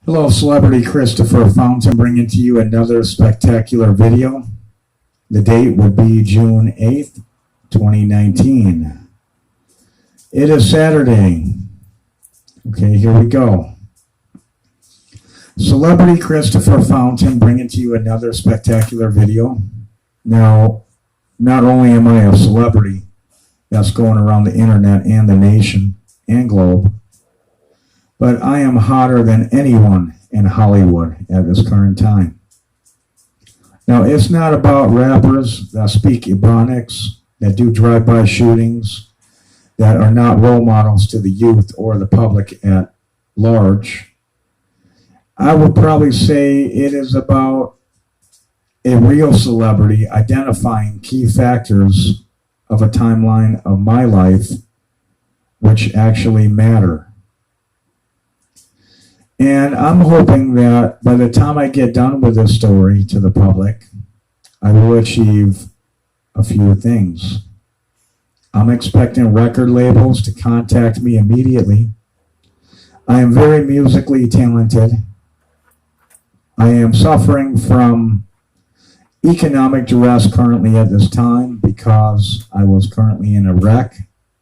Hello, Celebrity Christopher Fountain, bringing to you another spectacular video. The date would be June 8th, 2019. It is Saturday. Okay, here we go. Celebrity Christopher Fountain, bringing to you another spectacular video. Now, not only am I a celebrity that's going around the internet and the nation and globe, but I am hotter than anyone in Hollywood at this current time. Now, it's not about rappers that speak Ebonics, that do drive-by shootings, that are not role models to the youth or the public at large. I would probably say it is about a real celebrity identifying key factors of a timeline of my life which actually matter. And I'm hoping that by the time I get done with this story to the public, I will achieve a few things. I'm expecting record labels to contact me immediately. I am very musically talented. I am suffering from economic duress currently at this time because I was currently in a wreck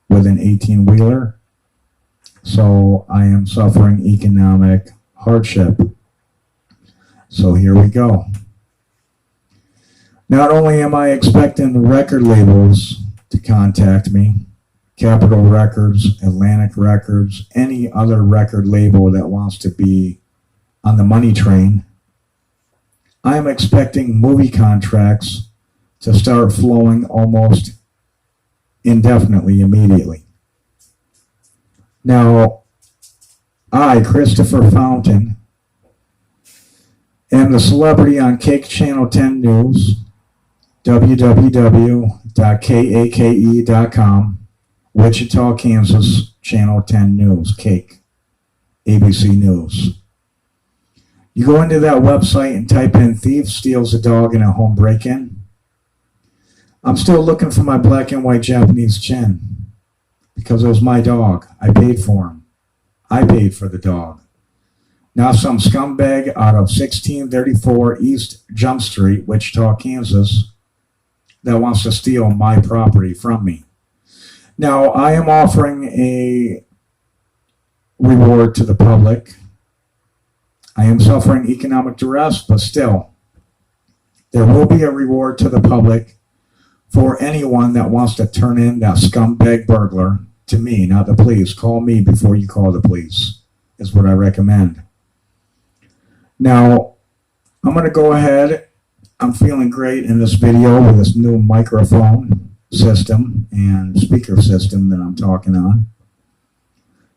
with an 18-wheeler. So I am suffering economic hardship. So here we go. Not only am I expecting the record labels to contact me, Capitol Records, Atlantic Records, any other record label that wants to be on the money train, I am expecting movie contracts to start flowing almost indefinitely, immediately. Now, I, Christopher Fountain, am the celebrity on Cake Channel 10 News, www.kake.com, Wichita, Kansas, Channel 10 News, Cake, ABC News. You go into that website and type in thief steals a dog in a home break-in. I'm still looking for my black and white Japanese chin because it was my dog. I paid for him. I paid for the dog. Now some scumbag out of 1634 East Jump Street, Wichita, Kansas, that wants to steal my property from me. Now, I am offering a reward to the public. I am suffering economic duress, but still, there will be a reward to the public for anyone that wants to turn in that scumbag burglar to me, not the police. Call me before you call the police, is what I recommend. Now, I'm going to go ahead. I'm feeling great in this video with this new microphone system and speaker system that I'm talking on.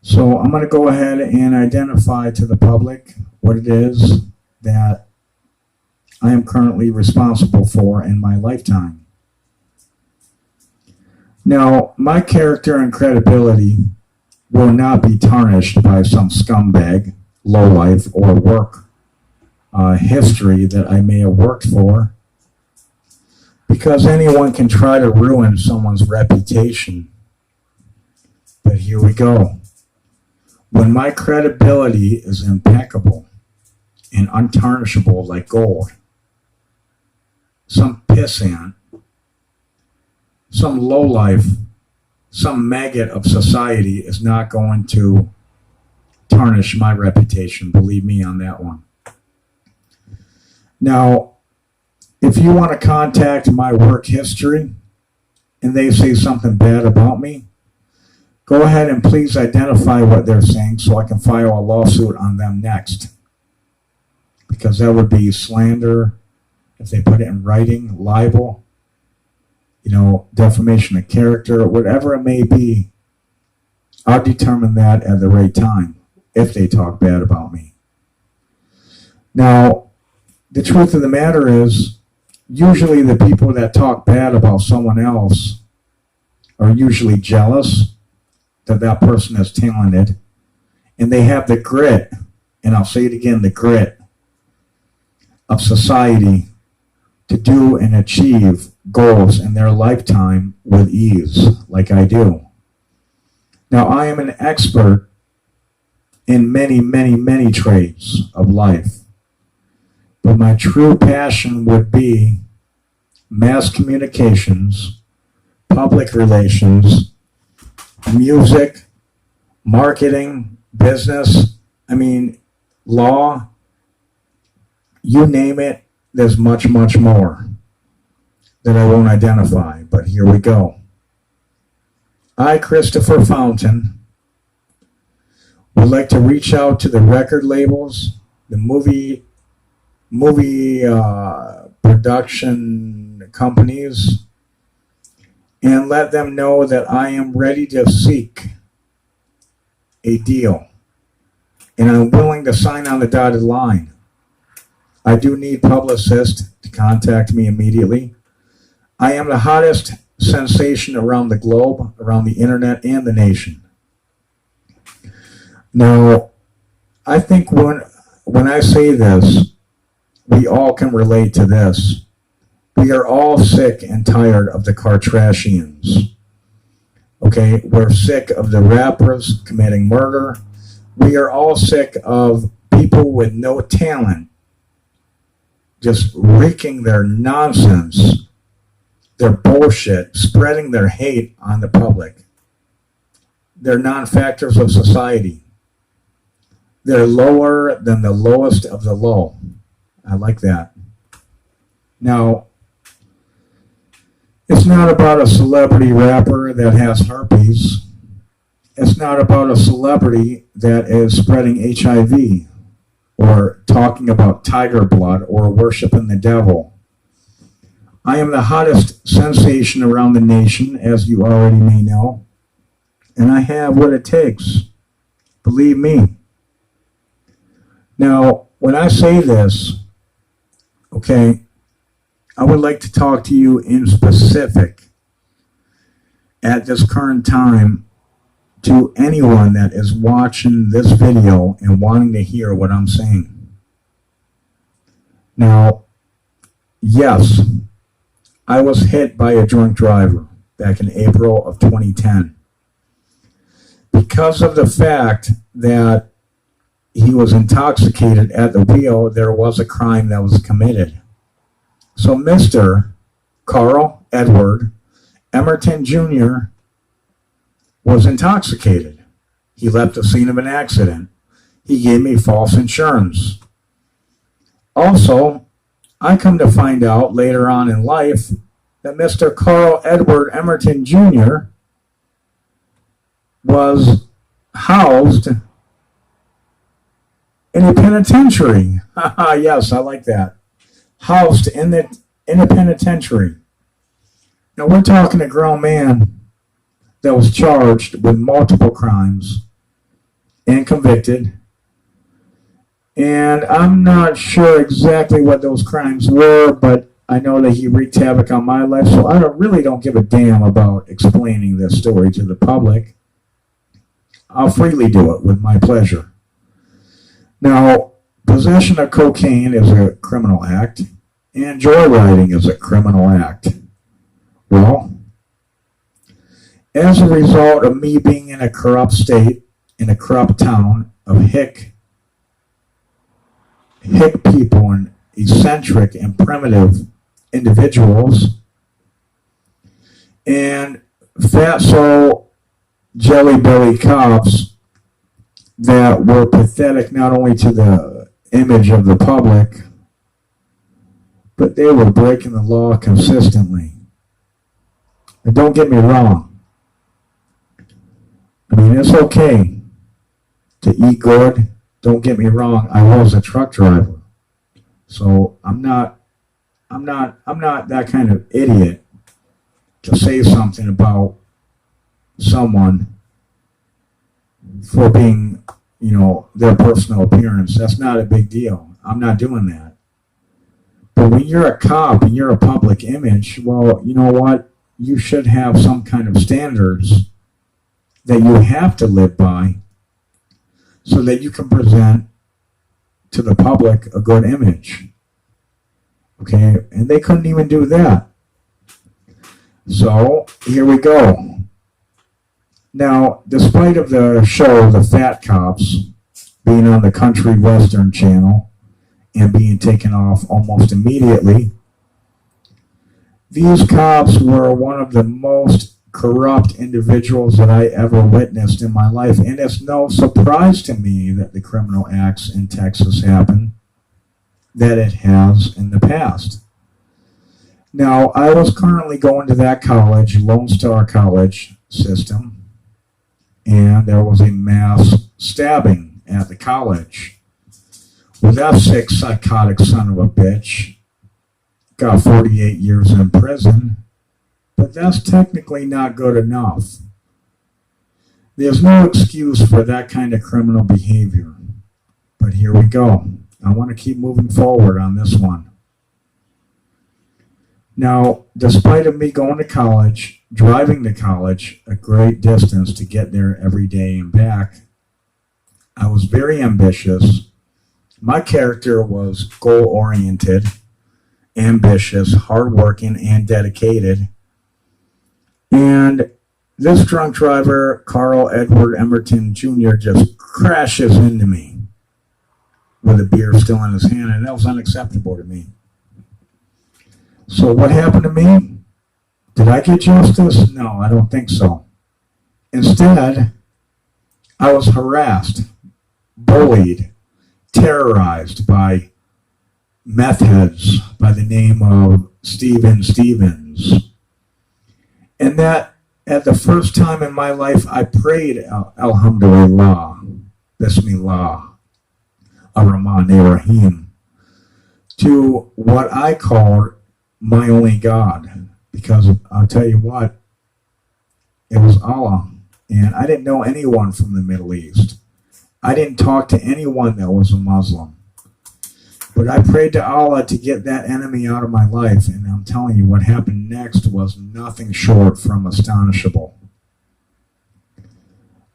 So I'm going to go ahead and identify to the public what it is that I am currently responsible for in my lifetime. Now, my character and credibility will not be tarnished by some scumbag, lowlife, or work history that I may have worked for, because anyone can try to ruin someone's reputation. But here we go. When my credibility is impeccable and untarnishable like gold, some pissant, some lowlife, some maggot of society is not going to tarnish my reputation. Believe me on that one. Now, if you want to contact my work history and they say something bad about me, go ahead and please identify what they're saying so I can file a lawsuit on them next. Because that would be slander, if they put it in writing, libel, defamation of character, whatever it may be. I'll determine that at the right time if they talk bad about me. Now, the truth of the matter is, usually the people that talk bad about someone else are usually jealous that that person is talented, and they have the grit, and I'll say it again, the grit of society to do and achieve goals in their lifetime with ease, like I do. Now, I am an expert in many, many, many trades of life. But my true passion would be mass communications, public relations, music, marketing, business, law, you name it, there's much, much more that I won't identify, but here we go. I, Christopher Fountain, would like to reach out to the record labels, the movie production companies, and let them know that I am ready to seek a deal, and I'm willing to sign on the dotted line. I do need publicists to contact me immediately. I am the hottest sensation around the globe, around the internet and the nation. Now, I think when I say this, we all can relate to this. We are all sick and tired of the Kardashians. Okay, we're sick of the rappers committing murder. We are all sick of people with no talent just wreaking their nonsense, their bullshit, spreading their hate on the public. They're non-factors of society. They're lower than the lowest of the low. I like that. Now, it's not about a celebrity rapper that has herpes. It's not about a celebrity that is spreading HIV or talking about tiger blood or worshiping the devil. I am the hottest sensation around the nation, as you already may know, and I have what it takes. Believe me. Now, when I say this, okay, I would like to talk to you in specific at this current time to anyone that is watching this video and wanting to hear what I'm saying. Now, yes, I was hit by a drunk driver back in April of 2010. Because of the fact that he was intoxicated at the wheel, there was a crime that was committed. So Mr. Carl Edward Emerton Jr. was intoxicated. He left the scene of an accident. He gave me false insurance. Also, I come to find out later on in life that Mr. Carl Edward Emerton Jr. was housed in a penitentiary. Yes, I like that. Housed in a penitentiary. Now we're talking a grown man that was charged with multiple crimes and convicted. And I'm not sure exactly what those crimes were, but I know that he wreaked havoc on my life, so I really don't give a damn about explaining this story to the public. I'll freely do it with my pleasure. Now, possession of cocaine is a criminal act, and joyriding is a criminal act. Well, as a result of me being in a corrupt state, in a corrupt town of hick people and eccentric and primitive individuals, and fatso jelly belly cops that were pathetic not only to the image of the public, but they were breaking the law consistently. And don't get me wrong. I mean, it's okay to eat good. Don't get me wrong. I was a truck driver. So I'm not that kind of idiot to say something about someone for being, their personal appearance. That's not a big deal. I'm not doing that. But when you're a cop and you're a public image, well, you know what? You should have some kind of standards that you have to live by so that you can present to the public a good image. Okay? And they couldn't even do that. So, here we go. Now, despite of the show, The Fat Cops, being on the Country Western Channel and being taken off almost immediately. These cops were one of the most corrupt individuals that I ever witnessed in my life, and it's no surprise to me that the criminal acts in Texas happen that it has in the past. Now, I was currently going to that college, Lone Star College system, and there was a mass stabbing at the college. Well, that sick, psychotic son of a bitch got 48 years in prison, but that's technically not good enough. There's no excuse for that kind of criminal behavior. But here we go. I want to keep moving forward on this one. Now, despite of me going to college, driving to college a great distance to get there every day and back, I was very ambitious. My character was goal-oriented, ambitious, hardworking, and dedicated. And this drunk driver, Carl Edward Emerton Jr., just crashes into me with a beer still in his hand, and that was unacceptable to me. So what happened to me? Did I get justice? No, I don't think so. Instead, I was harassed, bullied, terrorized by meth heads by the name of Steven Stevens. And that, at the first time in my life, I prayed, Alhamdulillah, Bismillah, Ar-Rahman Ar-Rahim, to what I called my only God. Because I'll tell you what, it was Allah. And I didn't know anyone from the Middle East. I didn't talk to anyone that was a Muslim. But I prayed to Allah to get that enemy out of my life, and I'm telling you, what happened next was nothing short from astonishable.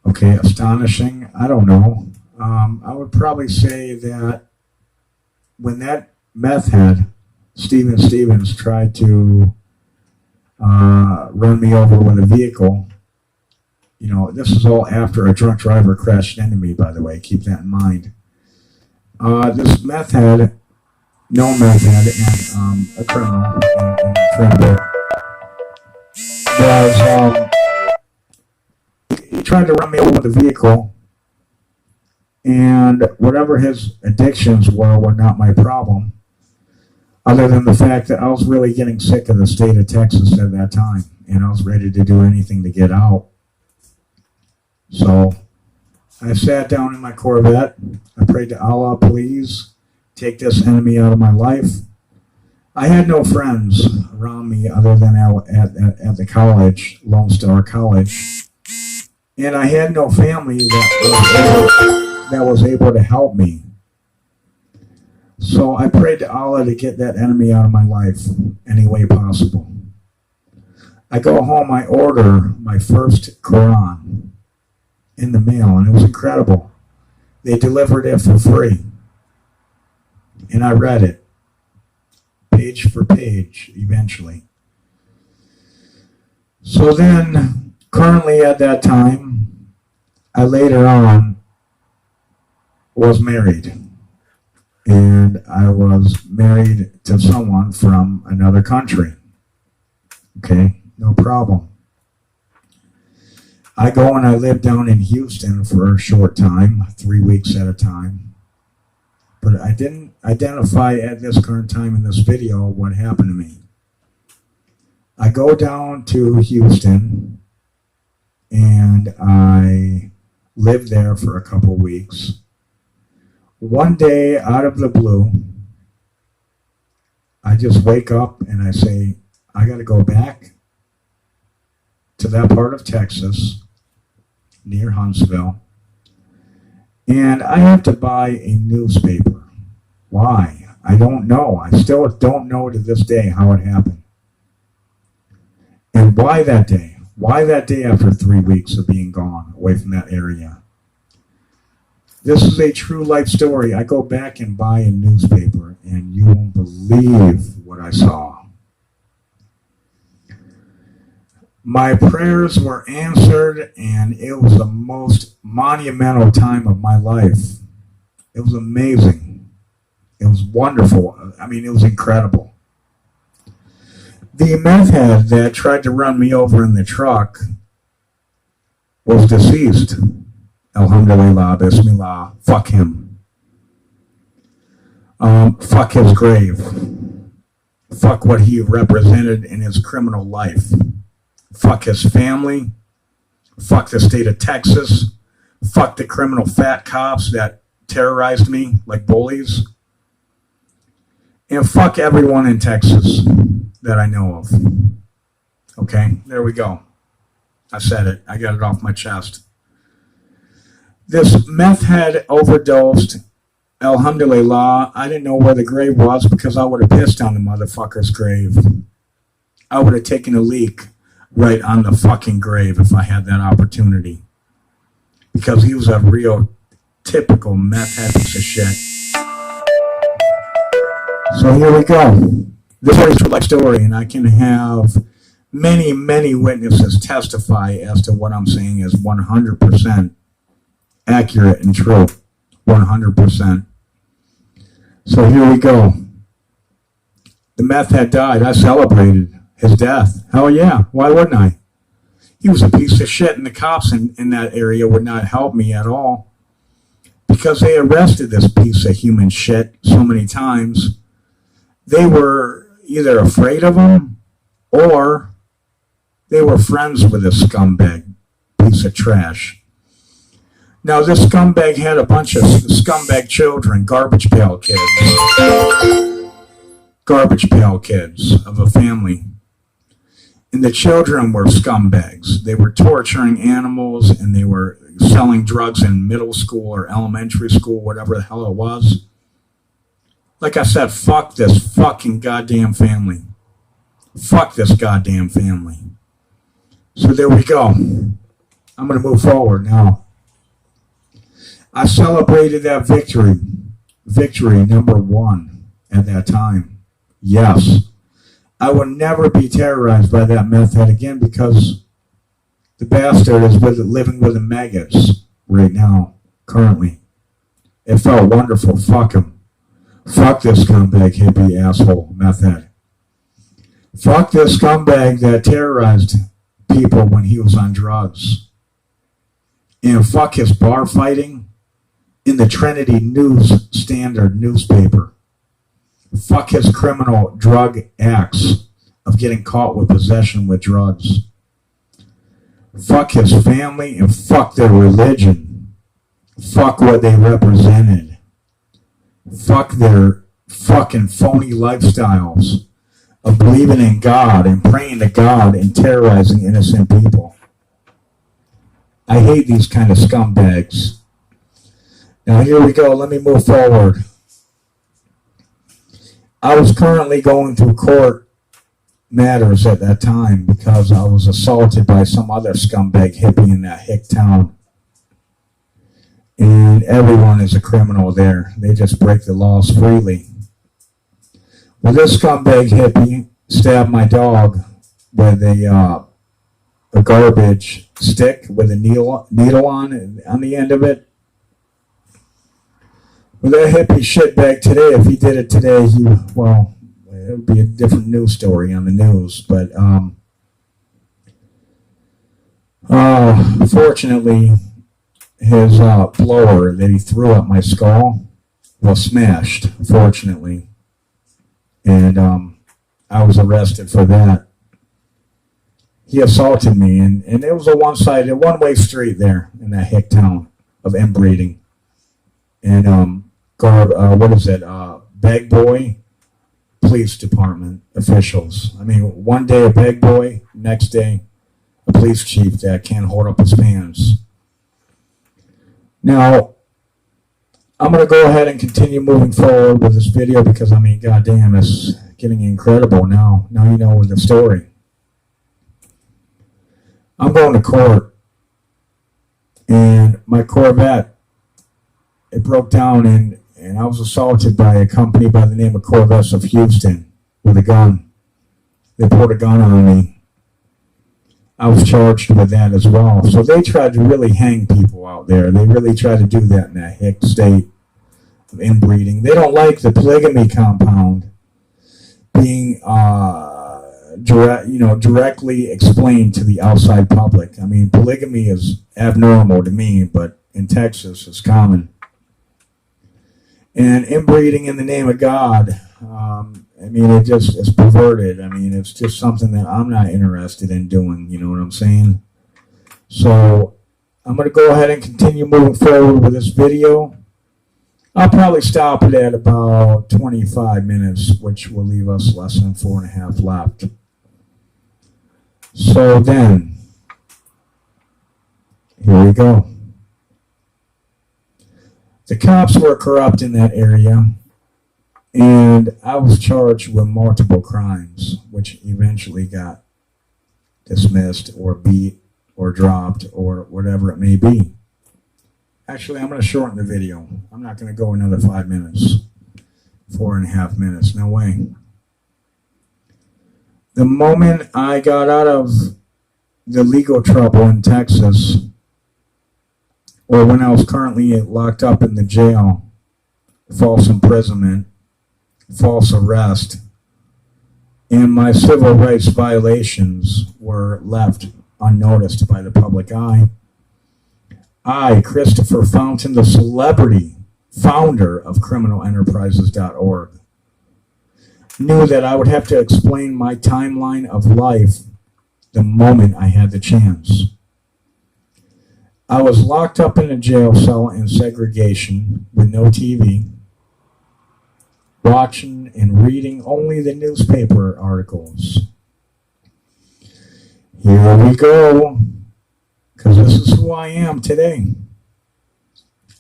Okay, astonishing, I don't know. I would probably say that when that meth head, Steven Stevens, tried to run me over with a vehicle, you know, this is all after a drunk driver crashed into me, by the way, keep that in mind. This meth head, no meth head, and a criminal, was, he tried to run me over with a vehicle, and whatever his addictions were not my problem, other than the fact that I was really getting sick of the state of Texas at that time, and I was ready to do anything to get out. So I sat down in my Corvette. I prayed to Allah, please take this enemy out of my life. I had no friends around me other than at the college, Lone Star College. And I had no family that was able to help me. So I prayed to Allah to get that enemy out of my life any way possible. I go home, I order my first Quran in the mail, and it was incredible. They delivered it for free. And I read it, page for page, eventually. So then, currently at that time, I later on was married. And I was married to someone from another country. Okay, no problem. I go and I live down in Houston for a short time, 3 weeks at a time. But I didn't identify at this current time in this video what happened to me. I go down to Houston and I live there for a couple weeks. One day, out of the blue, I just wake up and I say, I got to go back to that part of Texas near Huntsville, and I have to buy a newspaper. Why? I don't know. I still don't know to this day how it happened. And why that day? Why that day after 3 weeks of being gone away from that area? This is a true life story. I go back and buy a newspaper, and you won't believe what I saw. My prayers were answered, and it was the most monumental time of my life. It was amazing. It was wonderful. I mean, it was incredible. The meth head that tried to run me over in the truck was deceased. Alhamdulillah, Bismillah. Fuck him. Fuck his grave. Fuck what he represented in his criminal life. Fuck his family. Fuck the state of Texas. Fuck the criminal fat cops that terrorized me like bullies. And fuck everyone in Texas that I know of. Okay, there we go. I said it. I got it off my chest. This meth head overdosed. Alhamdulillah, I didn't know where the grave was because I would have pissed on the motherfucker's grave. I would have taken a leak right on the fucking grave if I had that opportunity. Because he was a real typical meth head piece of shit. So here we go. This is a true life story, and I can have many, many witnesses testify as to what I'm saying is 100% accurate and true. 100%. So here we go. The meth head died. I celebrated his death. Hell yeah. Why wouldn't I? He was a piece of shit, and the cops in that area would not help me at all because they arrested this piece of human shit so many times. They were either afraid of him or they were friends with this scumbag piece of trash. Now, this scumbag had a bunch of scumbag children, garbage pail kids. Garbage pail kids of a family. And the children were scumbags. They were torturing animals and they were selling drugs in middle school or elementary school, whatever the hell it was. Like I said, fuck this fucking goddamn family. Fuck this goddamn family. So there we go. I'm going to move forward now. I celebrated that victory. Victory number 1 at that time. Yes. I will never be terrorized by that meth head again because the bastard is living with the maggots right now, currently. It felt wonderful. Fuck him. Fuck this scumbag hippie asshole meth head. Fuck this scumbag that terrorized people when he was on drugs. And fuck his bar fighting in the Trinity News Standard newspaper. Fuck his criminal drug acts of getting caught with possession with drugs. Fuck his family and fuck their religion. Fuck what they represented. Fuck their fucking phony lifestyles of believing in God and praying to God and terrorizing innocent people. I hate these kind of scumbags. Now here we go. Let me move forward. I was currently going through court matters at that time because I was assaulted by some other scumbag hippie in that hick town. And everyone is a criminal there. They just break the laws freely. Well, this scumbag hippie stabbed my dog with a garbage stick with a needle on the end of it. Well, that hippie shitbag today, if he did it today, it would be a different news story on the news. But fortunately, his blower that he threw at my skull was smashed, fortunately. And I was arrested for that. He assaulted me, and it was a one-way street there in that hick town of inbreeding. And Bag Boy police department officials. I mean, one day a bag boy, next day a police chief that can't hold up his pants. Now, I'm going to go ahead and continue moving forward with this video because, I mean, goddamn, it's getting incredible now. Now you know the story. I'm going to court, and my Corvette, it broke down, and I was assaulted by a company by the name of Corvettes of Houston with a gun. They pulled a gun on me. I was charged with that as well. So they tried to really hang people out there. They really tried to do that in that hick state of inbreeding. They don't like the polygamy compound being directly explained to the outside public. I mean, polygamy is abnormal to me, but in Texas it's common. And inbreeding in the name of God, I mean, it's perverted. I mean, it's just something that I'm not interested in doing, you know what I'm saying? So I'm going to go ahead and continue moving forward with this video. I'll probably stop it at about 25 minutes, which will leave us less than 4.5 left. So then, here we go. The cops were corrupt in that area, and I was charged with multiple crimes, which eventually got dismissed or beat or dropped or whatever it may be. Actually, I'm going to shorten the video. I'm not going to go another 5 minutes, 4.5 minutes. No way. The moment I got out of the legal trouble in Texas, or when I was currently locked up in the jail, false imprisonment, false arrest, and my civil rights violations were left unnoticed by the public eye, I, Christopher Fountain, the celebrity founder of CriminalEnterprises.org, knew that I would have to explain my timeline of life the moment I had the chance. I was locked up in a jail cell in segregation with no TV, watching and reading only the newspaper articles. Here we go, because this is who I am today.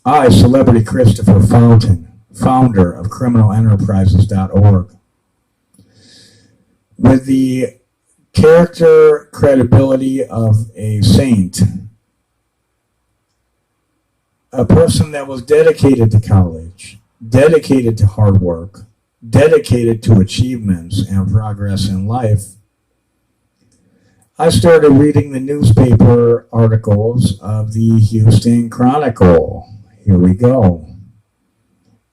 I, celebrity Christopher Fountain, founder of CriminalEnterprises.org, with the character credibility of a saint, a person that was dedicated to college, dedicated to hard work, dedicated to achievements and progress in life, I started reading the newspaper articles of the Houston Chronicle. Here we go.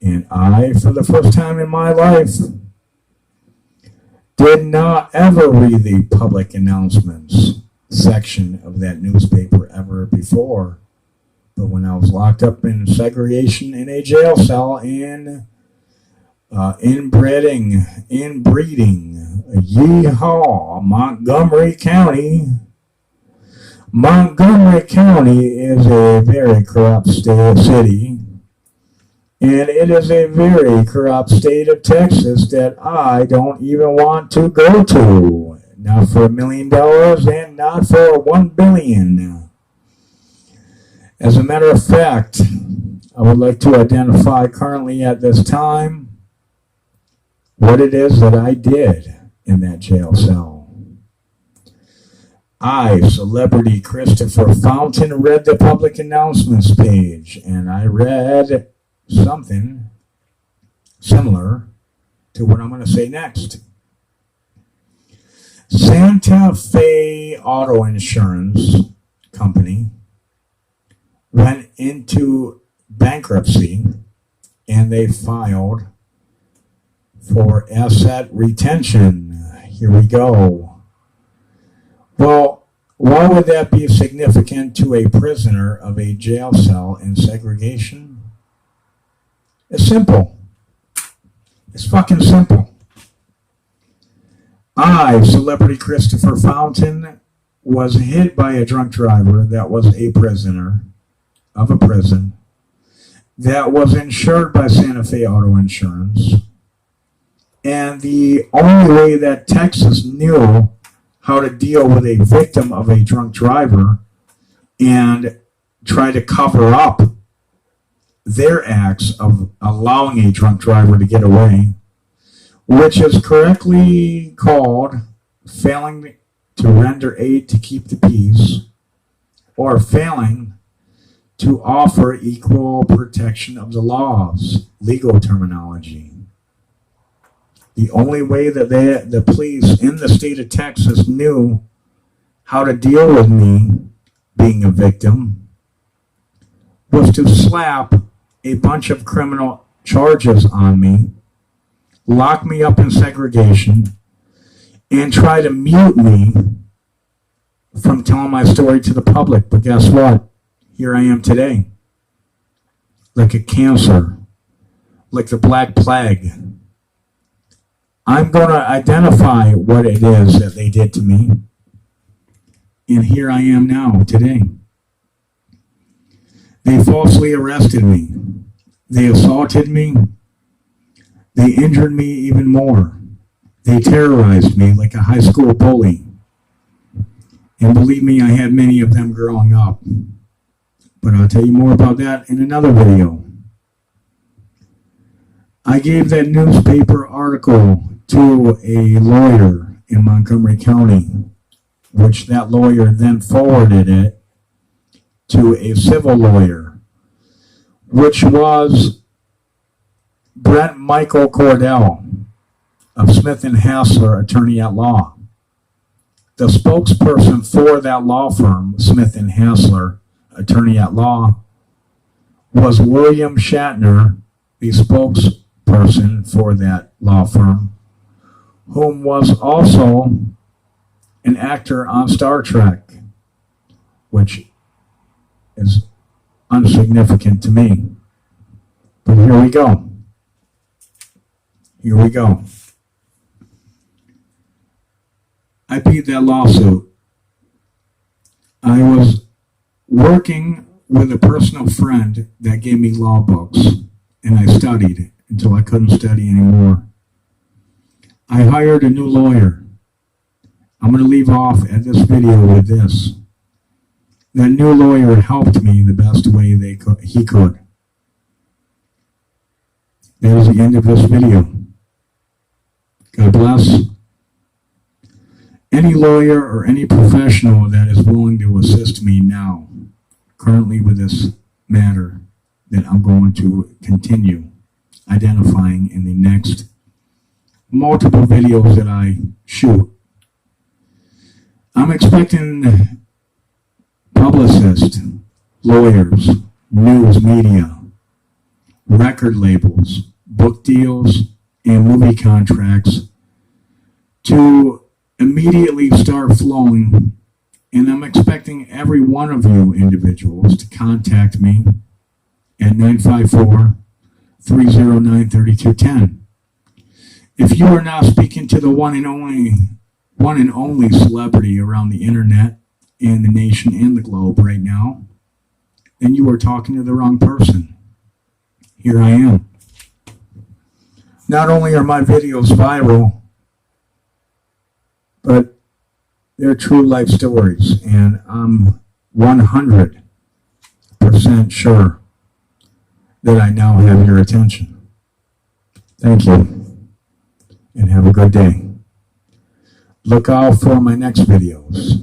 And I, for the first time in my life, did not ever read the public announcements section of that newspaper ever before. But when I was locked up in segregation in a jail cell in inbreeding, yeehaw, Montgomery County. Montgomery County is a very corrupt city, and it is a very corrupt state of Texas that I don't even want to go to. Not for $1 million and not for $1 billion. As a matter of fact, I would like to identify currently at this time what it is that I did in that jail cell. I, celebrity Christopher Fountain, read the public announcements page, and I read something similar to what I'm going to say next. Santa Fe Auto Insurance Company went into bankruptcy, and they filed for asset retention. Here we go. Well, why would that be significant to a prisoner of a jail cell in segregation? It's simple. It's fucking simple. I, celebrity Christopher Fountain, was hit by a drunk driver that was a prisoner of a prison that was insured by Santa Fe Auto Insurance. And the only way that Texas knew how to deal with a victim of a drunk driver and try to cover up their acts of allowing a drunk driver to get away, which is correctly called failing to render aid to keep the peace, or failing to offer equal protection of the laws, legal terminology. The only way that the police in the state of Texas knew how to deal with me being a victim was to slap a bunch of criminal charges on me, lock me up in segregation, and try to mute me from telling my story to the public. But guess what? Here I am today. Like a cancer, like the Black Plague. I'm going to identify what it is that they did to me. And here I am now, today. They falsely arrested me. They assaulted me. They injured me even more. They terrorized me like a high school bully. And believe me, I had many of them growing up. But I'll tell you more about that in another video. I gave that newspaper article to a lawyer in Montgomery County, which that lawyer then forwarded it to a civil lawyer, which was Brent Michael Cordell of Smith & Hassler, attorney at law. The spokesperson for that law firm, Smith & Hassler, attorney at law, was William Shatner, the spokesperson for that law firm, whom was also an actor on Star Trek, which is insignificant to me. But here we go. Here we go. I beat that lawsuit. I was working with a personal friend that gave me law books, and I studied until I couldn't study anymore. I hired a new lawyer. I'm going to leave off at this video with this. That new lawyer helped me the best way he could. That is the end of this video. God bless. Any lawyer or any professional that is willing to assist me now, currently with this matter, that I'm going to continue identifying in the next multiple videos that I shoot. I'm expecting publicists, lawyers, news media, record labels, book deals, and movie contracts to immediately start flowing, and I'm expecting every one of you individuals to contact me at 954-309-3210. If you are now speaking to the one and only celebrity around the internet and the nation and the globe right now, then you are talking to the wrong person. Here I am. Not only are my videos viral, but they're true life stories, and I'm 100% sure that I now have your attention. Thank you, and have a good day. Look out for my next videos.